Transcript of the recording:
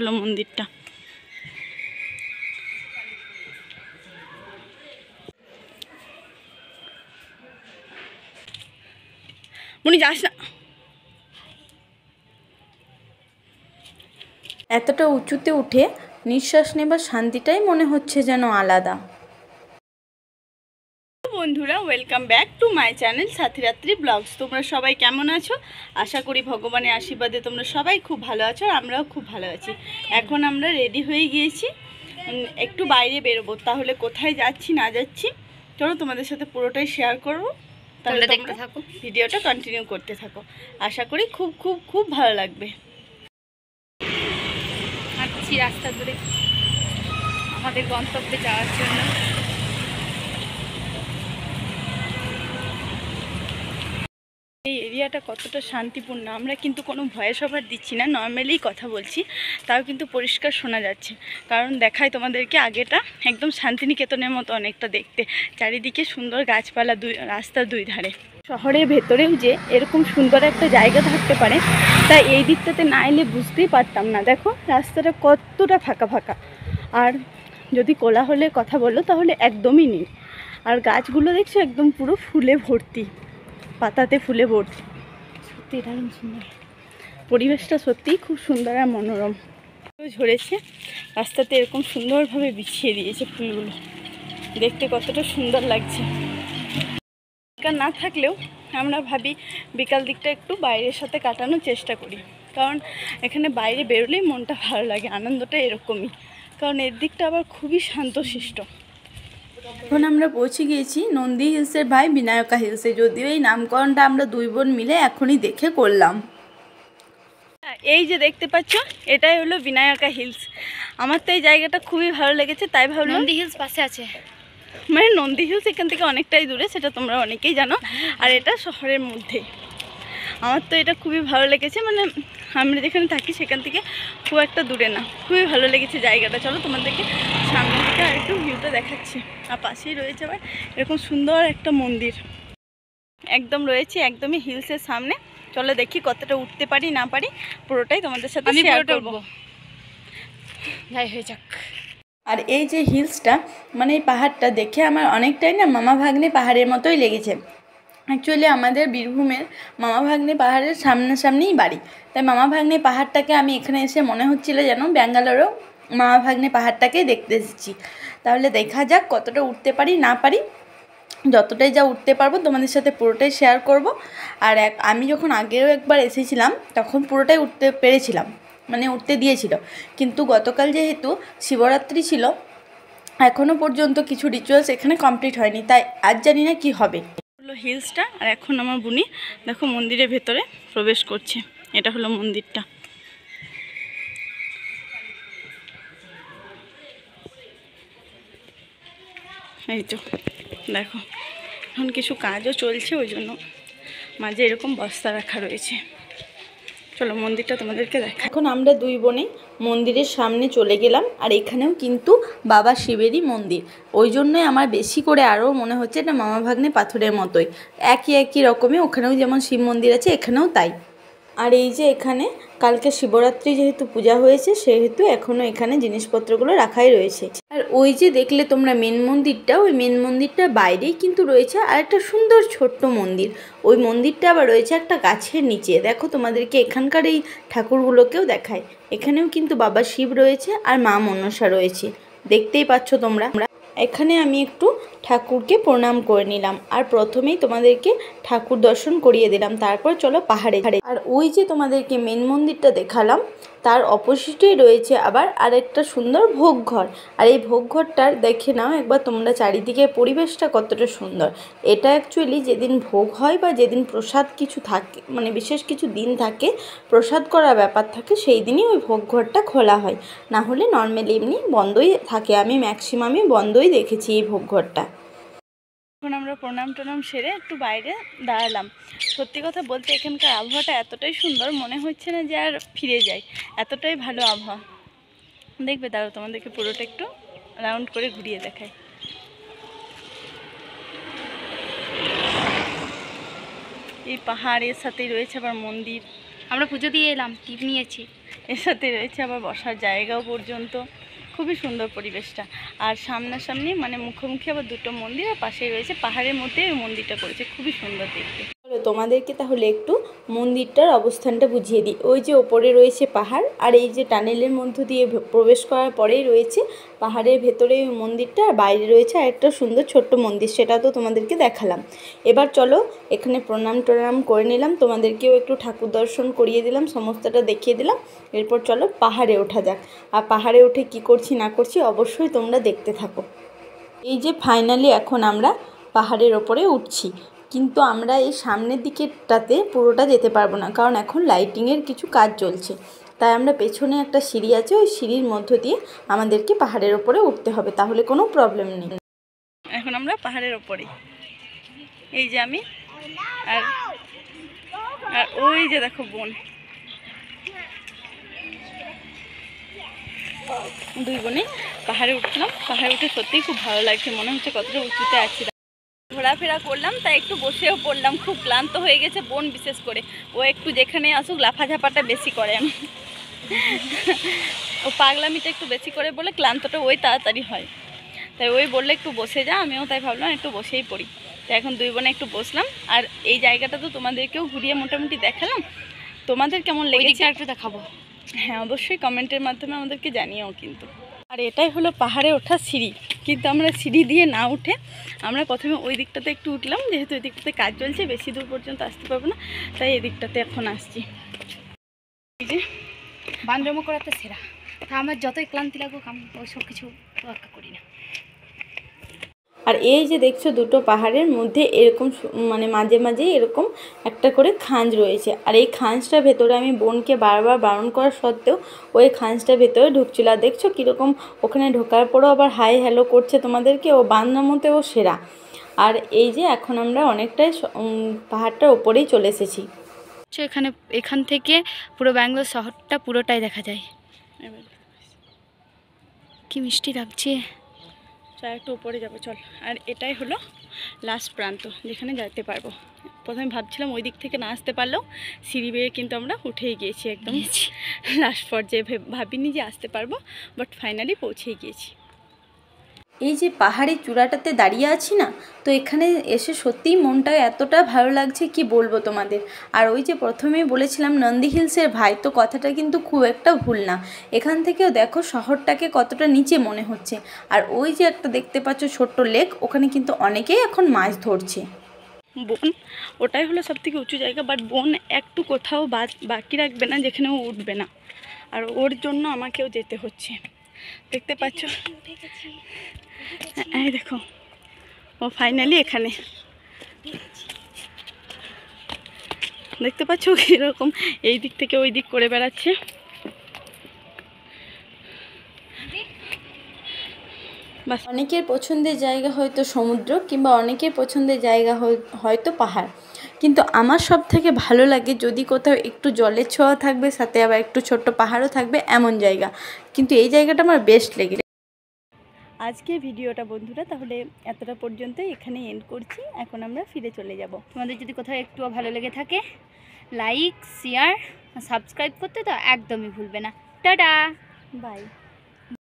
হলো মন্দিরটা। মনি যাস না। এতটা উঁচুতে উঠে নিঃশ্বাস নেবার শান্তিটাই মনে হচ্ছে যেন আলাদা। বন্ধুরা, welcome back to my channel Sathiratri vlogs. তোমরা সবাই কেমন আছো? আশা করি ভগবানের আশীর্বাদে তোমরা সবাই খুব ভালো আছো, আর আমরাও খুব ভালো আছি। এখন আমরা রেডি হয়ে গিয়েছি, একটু বাইরে বেরোবো। তাহলে কোথায় যাচ্ছি না যাচ্ছি চলো তোমাদের সাথে পুরোটাই শেয়ার করবো। তাহলে দেখতে থাকো, ভিডিওটা কন্টিনিউ করতে থাকো। আশা করি খুব খুব খুব ভালো লাগবে। হাঁটছি রাস্তা ধরে আমাদের গন্তব্যে যাওয়ার জন্য। এই এরিয়াটা কতটা শান্তিপূর্ণ। আমরা কিন্তু কোনো ভয়েস ওভার দিচ্ছি না, নর্মালি কথা বলছি, তাও কিন্তু পরিষ্কার শোনা যাচ্ছে। কারণ দেখাই তোমাদেরকে, আগেটা একদম শান্তিনিকেতনের মতো অনেকটা দেখতে, চারিদিকে সুন্দর গাছপালা, রাস্তার দুই ধারে। শহরের ভেতরেও যে এরকম সুন্দর একটা জায়গা থাকতে পারে, তাই এই দিকটাতে না এলে বুঝতেই পারতাম না। দেখো রাস্তাটা কতটা ফাঁকা ফাঁকা, আর যদি কোলাহলের কথা বলো তাহলে একদমই নেই। আর গাছগুলো দেখছো একদম পুরো ফুলে ভর্তি, পাতাতে ফুলে ভর্তি। সত্যি দারুণ সুন্দর পরিবেশটা, সত্যিই খুব সুন্দর আর মনোরম। ঝরেছে রাস্তাতে, এরকম সুন্দরভাবে বিছিয়ে দিয়েছে ফুলগুলো, দেখতে কতটা সুন্দর লাগছে। না থাকলেও আমরা ভাবি বিকাল দিকটা একটু বাইরের সাথে কাটানোর চেষ্টা করি, কারণ এখানে বাইরে বেরোলেই মনটা ভালো লাগে, আনন্দটা এরকমই। কারণ এর দিকটা আবার খুবই শান্তশিষ্ট। এখন আমরা পৌঁছে গিয়েছি নন্দী হিলসের ভাই বিনায়কা হিলসে। যদিও এই নামকরণটা আমরা দুই বোন মিলে এখনই দেখে করলাম। এই যে দেখতে পাচ্ছ, এটাই হলো বিনায়কা হিলস। আমার তো এই জায়গাটা খুবই ভালো লেগেছে, তাই ভাবলাম। নন্দী হিলস পাশে আছে, মানে নন্দী হিলস এখান থেকে অনেকটাই দূরে, সেটা তোমরা অনেকেই জানো। আর এটা শহরের মধ্যে। আমার তো এটা খুবই ভালো লেগেছে, মানে আমরা যেখানে থাকি সেখান থেকে খুব একটা দূরে না, খুবই ভালো লেগেছে জায়গাটা। চলো তোমাদেরকে সামনে থেকে আর একটু ভিউটা দেখাচ্ছি। আর পাশেই রয়েছে আবার এরকম সুন্দর একটা মন্দির, একদম রয়েছে একদমই হিলসের সামনে। চলো দেখি কতটা উঠতে পারি না পারি, পুরোটাই তোমাদের সাথে শেয়ার করব। যাই হয়ে যাক। আর এই যে হিলসটা, মানে এই পাহাড়টা দেখে আমার অনেকটাই না মামা ভাগ্নে পাহাড়ের মতোই লেগেছে। অ্যাকচুয়ালি আমাদের বীরভূমের মামা ভাগ্নে পাহাড়ের সামনাসামনিই বাড়ি, তাই মামা ভাগ্নে পাহাড়টাকে আমি এখানে এসে মনে হচ্ছিল যেন ব্যাঙ্গালোরেও মামা ভাগ্নে পাহাড়টাকেই দেখতে এসেছি। তাহলে দেখা যাক কতটা উঠতে পারি না পারি। যতটাই যা উঠতে পারবো তোমাদের সাথে পুরোটাই শেয়ার করব। আর আমি যখন আগেও একবার এসেছিলাম তখন পুরোটাই উঠতে পেরেছিলাম, মানে উঠতে দিয়েছিল। কিন্তু গতকাল যেহেতু শিবরাত্রি ছিল, এখনও পর্যন্ত কিছু রিচুয়ালস এখানে কমপ্লিট হয়নি, তাই আজ জানি না কি হবে। হলো হিলসটা, আর এখন আমার বুনি দেখো মন্দিরের ভেতরে প্রবেশ করছে। এটা হলো মন্দিরটা। এই তো দেখো, এখন কিছু কাজও চলছে, ওই জন্য মাঝে এরকম বস্তা রাখা রয়েছে। চলো মন্দিরটা তোমাদেরকে দেখা। এখন আমরা দুই বোনে মন্দিরের সামনে চলে গেলাম, আর এখানেও কিন্তু বাবা শিবেরই মন্দির। ওই জন্যই আমার বেশি করে আরও মনে হচ্ছে এটা মামা ভাগ্নে পাথরের মতোই, একই একই রকমই। ওখানেও যেমন শিব মন্দির আছে, এখানেও তাই। আর এই যে এখানে কালকে শিবরাত্রি যেহেতু পূজা হয়েছে, সেহেতু এখনও এখানে জিনিসপত্রগুলো রাখাই রয়েছে। আর ওই যে দেখলে তোমরা মেন মন্দিরটা, ওই মেন মন্দিরটার বাইরেই কিন্তু রয়েছে আর একটা সুন্দর ছোট্ট মন্দির। ওই মন্দিরটা আবার রয়েছে একটা গাছের নিচে। দেখো তোমাদেরকে এখানকার এই ঠাকুরগুলোকেও দেখায়। এখানেও কিন্তু বাবা শিব রয়েছে আর মা মনসা রয়েছে, দেখতেই পাচ্ছ তোমরা। এখানে আমি একটু ঠাকুরকে প্রণাম করে নিলাম, আর প্রথমেই তোমাদেরকে ঠাকুর দর্শন করিয়ে দিলাম। তারপর চলো পাহাড়ে। আর ওই যে তোমাদেরকে মেন মন্দিরটা দেখালাম, তার অপোজিটেই রয়েছে আবার আরেকটা সুন্দর ভোগ ঘর। আর এই ভোগ ঘরটার দেখে নাও একবার তোমরা, চারিদিকে পরিবেশটা কতটা সুন্দর। এটা অ্যাকচুয়ালি যেদিন ভোগ হয় বা যেদিন প্রসাদ কিছু থাকে, মানে বিশেষ কিছু দিন থাকে প্রসাদ করার ব্যাপার থাকে, সেই দিনই ওই ভোগ ঘরটা খোলা হয়। না হলে নর্মালি এমনি বন্ধই থাকে। আমি ম্যাক্সিমামই বন্ধই দেখেছি এই ভোগ ঘরটা। এখন আমরা প্রণাম টনাম সেরে একটু বাইরে দাঁড়ালাম। সত্যি কথা বলতে এখানকার আবহাওয়াটা এতটাই সুন্দর, মনে হচ্ছে না যে আর ফিরে যাই, এতটাই ভালো আবহাওয়া। দেখবে দাঁড়াও, তোমাদেরকে পুরোটা একটু রাউন্ড করে ঘুরিয়ে দেখাই। এই পাহাড়ের সাথেই রয়েছে আবার মন্দির। আমরা পুজো দিয়ে এলাম, টিপ নিয়েছি। এর সাথে রয়েছে আবার বসার জায়গাও পর্যন্ত। খুবই সুন্দর পরিবেশটা। আর সামনাসামনি মানে মুখোমুখি আবার দুটো মন্দির, আর পাশেই রয়েছে পাহাড়ের মধ্যে ওই মন্দিরটা করেছে, খুবই সুন্দর দেখতে। তোমাদেরকে তাহলে একটু মন্দিরটার অবস্থানটা বুঝিয়ে দিই। ওই যে ওপরে রয়েছে পাহাড়, আর এই যে টানেলের মধ্য দিয়ে প্রবেশ করার পরেই রয়েছে পাহাড়ের ভেতরে ওই মন্দিরটা, আর বাইরে রয়েছে আরেকটা সুন্দর ছোট্ট মন্দির, সেটা তো তোমাদেরকে দেখালাম। এবার চলো এখানে প্রণাম টনাম করে নিলাম, তোমাদেরকেও একটু ঠাকুর দর্শন করিয়ে দিলাম, সমস্তটা দেখিয়ে দিলাম। এরপর চলো পাহাড়ে ওঠা যাক। আর পাহাড়ে উঠে কি করছি না করছি অবশ্যই তোমরা দেখতে থাকো। এই যে ফাইনালি এখন আমরা পাহাড়ের ওপরে উঠছি, কিন্তু আমরা এই সামনের দিকেরটাতে পুরোটা যেতে পারবো না, কারণ এখন লাইটিংয়ের কিছু কাজ চলছে। তাই আমরা পেছনে একটা সিঁড়ি আছে, ওই সিঁড়ির মধ্য দিয়ে আমাদেরকে পাহাড়ের ওপরে উঠতে হবে, তাহলে কোনো প্রবলেম নেই। এখন আমরা পাহাড়ের ওপরেই, এই যে আমি আর আর ওই যে দেখো বোন, দুই বোনে পাহাড়ে উঠলাম। পাহাড়ে উঠে সত্যিই খুব ভালো লাগছে, মনে হচ্ছে কতটা উঁচুতে আছি। ঘোরাফেরা করলাম, তাই একটু বসেও পড়লাম, খুব ক্লান্ত হয়ে গেছে বোন বিশেষ করে। ও একটু যেখানে আসুক লাফাঝাপাটা বেশি করে, ও পাগলামিটা একটু বেশি করে বলে ক্লান্তটা ওই তাড়াতাড়ি হয়। তাই ওই বললে একটু বসে যা, আমিও তাই ভাবলাম একটু বসেই পড়ি। তো এখন দুই বোনে একটু বসলাম। আর এই জায়গাটা তো তোমাদেরকেও ঘুরিয়ে মোটামুটি দেখালাম, তোমাদের কেমন লেগেছে একটু দেখাবো। হ্যাঁ, অবশ্যই কমেন্টের মাধ্যমে আমাদেরকে জানিও কিন্তু। আর এটাই হলো পাহাড়ে ওঠার সিঁড়ি, কিন্তু আমরা সিঁড়ি দিয়ে না উঠে আমরা প্রথমে ওই দিকটাতে একটু উঠলাম, যেহেতু ওই দিকটাতে কাজ চলছে, বেশি দূর পর্যন্ত আসতে পারবো না, তাই এই দিকটাতে এখন আসছি। এই যে বান্ধব করাতে সেরা, তা আমার যতই ক্লান্তি লাগুক আমি ওই সব কিছু তোয়াক্কা করি না। আর এই যে দেখছো দুটো পাহাড়ের মধ্যে এরকম মানে মাঝে মাঝে এরকম একটা করে খাঁজ রয়েছে, আর এই খাঁজটার ভেতরে আমি বোনকে বারবার বারণ করা সত্ত্বেও ওই খাঁজটার ভেতরে ঢুকছিল। আর দেখছো কীরকম ওখানে ঢোকার পরেও আবার হাই হ্যালো করছে তোমাদেরকে, ও বান্ধবতে ও সেরা। আর এই যে এখন আমরা অনেকটাই পাহাড়টার ওপরেই চলে এসেছি। এখান থেকে পুরো ব্যাঙ্গালোর শহরটা পুরোটাই দেখা যায়। কি মিষ্টি লাগছে। চল একটু উপরে যাবো, চল। আর এটাই হলো লাস্ট প্রান্ত যেখানে যেতে পারবো। প্রথমে ভাবছিলাম ওই দিক থেকে না আসতে পারলেও সিঁড়ি বেয়ে কিন্তু আমরা উঠেই গিয়েছি একদম লাস্ট পর্যায়ে। ভাবিনি যে আসতে পারবো, বাট ফাইনালি পৌঁছেই গিয়েছি। এই যে পাহাড়ের চূড়াটাতে দাঁড়িয়ে আছি না, তো এখানে এসে সত্যিই মনটা এতটা ভালো লাগছে কি বলবো তোমাদের। আর ওই যে প্রথমেই বলেছিলাম নন্দী হিলসের ভাই, তো কথাটা কিন্তু খুব একটা ভুল না। এখান থেকেও দেখো শহরটাকে কতটা নিচে মনে হচ্ছে। আর ওই যে একটা দেখতে পাচ্ছ ছোট্ট লেক, ওখানে কিন্তু অনেকেই এখন মাছ ধরছে। বোন ওটাই হলো সবথেকে উঁচু জায়গা, বাট বোন একটু কোথাও বাকি রাখবে না যেখানে ও উঠবে না, আর ওর জন্য আমাকেও যেতে হচ্ছে। দেখতে পাচ্ছ, এই দেখো ও ফাইনালি এখানে। দেখতে পাচ্ছ কীরকম এই দিক থেকে ওই দিক করে বেড়াচ্ছে। বাস, অনেকের পছন্দের জায়গা হয়তো সমুদ্র, কিংবা অনেকের পছন্দের জায়গা হয়তো পাহাড়, কিন্তু আমার সব থেকে ভালো লাগে যদি কোথাও একটু জলের ছোঁয়া থাকবে, সাথে আবার একটু ছোট্ট পাহাড়ও থাকবে, এমন জায়গা। কিন্তু এই জায়গাটা আমার বেস্ট লেগে। আজকে ভিডিওটা বন্ধুরা তাহলে এতটা পর্যন্তই এখানে এন্ড করছি। এখন আমরা ফিরে চলে যাব। তোমাদের যদি কোথাও একটুও ভালো লেগে থাকে লাইক শেয়ার সাবস্ক্রাইব করতে তো একদমই ভুলবে না। Tata, by.